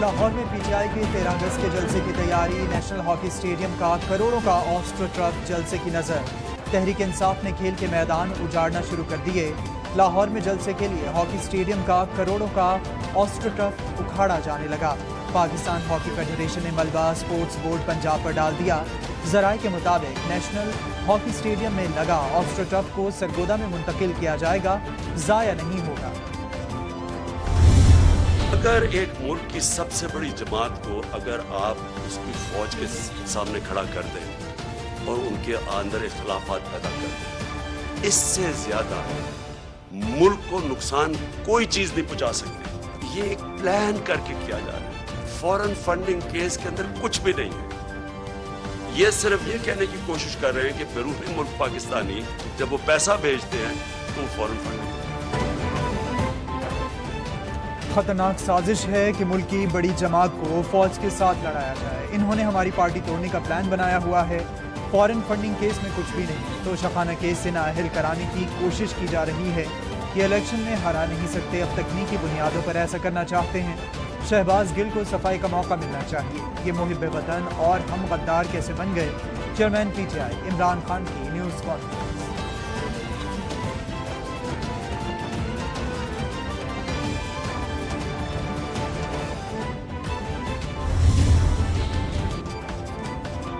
لاہور میں P T I کے 13 اگست کے جلسے کی تیاری، نیشنل ہاکی اسٹیڈیم کا کروڑوں کا آسٹرو ٹرف جلسے کی نظر۔ تحریک انصاف نے کھیل کے میدان اجاڑنا شروع کر دیے۔ لاہور میں جلسے کے لیے ہاکی اسٹیڈیم کا کروڑوں کا آسٹرو ٹرف اکھاڑا جانے لگا۔ پاکستان ہاکی فیڈریشن نے ملبہ اسپورٹس بورڈ پنجاب پر ڈال دیا۔ ذرائع کے مطابق نیشنل ہاکی اسٹیڈیم میں لگا آسٹرو ٹرف کو سرگودا میں منتقل کیا جائے گا، ضائع نہیں ہوگا۔ اگر ایک ملک کی سب سے بڑی جماعت کو اگر آپ اس کی فوج کے سامنے کھڑا کر دیں اور ان کے اندر اختلافات پیدا کر دیں، اس سے زیادہ ملک کو نقصان کوئی چیز نہیں پہنچا سکتی۔ یہ ایک پلان کر کے کیا جا رہا ہے۔ فورن فنڈنگ کیس کے اندر کچھ بھی نہیں ہے۔ یہ صرف یہ کہنے کی کوشش کر رہے ہیں کہ بیرونی ملک پاکستانی جب وہ پیسہ بھیجتے ہیں تو فورن فنڈنگ۔ خطرناک سازش ہے کہ ملک کی بڑی جماعت کو فوج کے ساتھ لڑایا جائے۔ انہوں نے ہماری پارٹی توڑنے کا پلان بنایا ہوا ہے۔ فورن فنڈنگ کیس میں کچھ بھی نہیں، توشخانہ کیس سے نااہل کرانے کی کوشش کی جا رہی ہے۔ یہ الیکشن میں ہرا نہیں سکتے، اب تکنیکی بنیادوں پر ایسا کرنا چاہتے ہیں۔ شہباز گل کو صفائی کا موقع ملنا چاہیے۔ یہ محب وطن اور ہم غدار کیسے بن گئے؟ Chairman P T I Imran Khan کی نیوز کانفرنس۔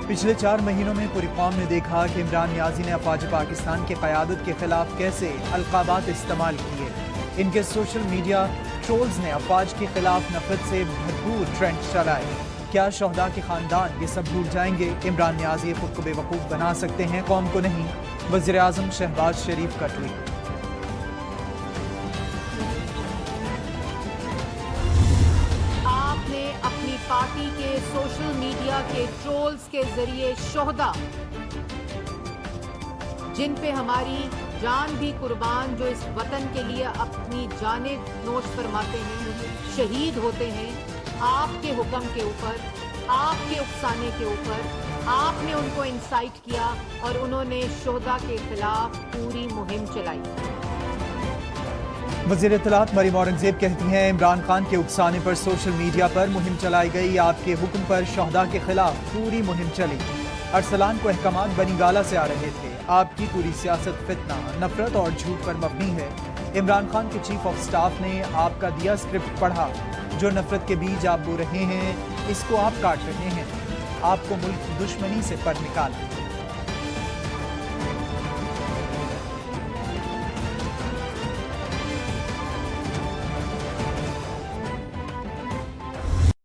پچھلے 4 مہینوں میں پوری قوم نے دیکھا کہ عمران نیازی نے افواج پاکستان کی قیادت کے خلاف کیسے القابات استعمال کیے۔ ان کے سوشل میڈیا ٹرولز نے افواج کے خلاف نفرت سے بھرپور ٹرینڈ چلائے۔ کیا شہداء کے خاندان یہ سب بھول جائیں گے؟ عمران نیازی خود کو بے وقوف بنا سکتے ہیں، قوم کو نہیں۔ وزیر اعظم شہباز شریف کا ٹویٹ۔ اپنی پارٹی کے سوشل میڈیا کے ٹرولز کے ذریعے شہداء، جن پہ ہماری جان بھی قربان، جو اس وطن کے لیے اپنی جانیں نوش فرماتے ہیں، شہید ہوتے ہیں، آپ کے حکم کے اوپر، آپ کے اکسانے کے اوپر آپ نے ان کو انسائٹ کیا اور انہوں نے شہداء کے خلاف پوری مہم چلائی۔ وزیر اطلاعات مریم اورنگزیب کہتی ہیں عمران خان کے اکسانے پر سوشل میڈیا پر مہم چلائی گئی، آپ کے حکم پر شہداء کے خلاف پوری مہم چلی۔ ارسلان کو احکامات بنی گالہ سے آ رہے تھے، آپ کی پوری سیاست فتنہ، نفرت اور جھوٹ پر مبنی ہے۔ عمران خان کے چیف آف سٹاف نے آپ کا دیا اسکرپٹ پڑھا، جو نفرت کے بیج آپ بو رہے ہیں اس کو آپ کاٹ رہے ہیں، آپ کو ملک دشمنی سے پر نکالا۔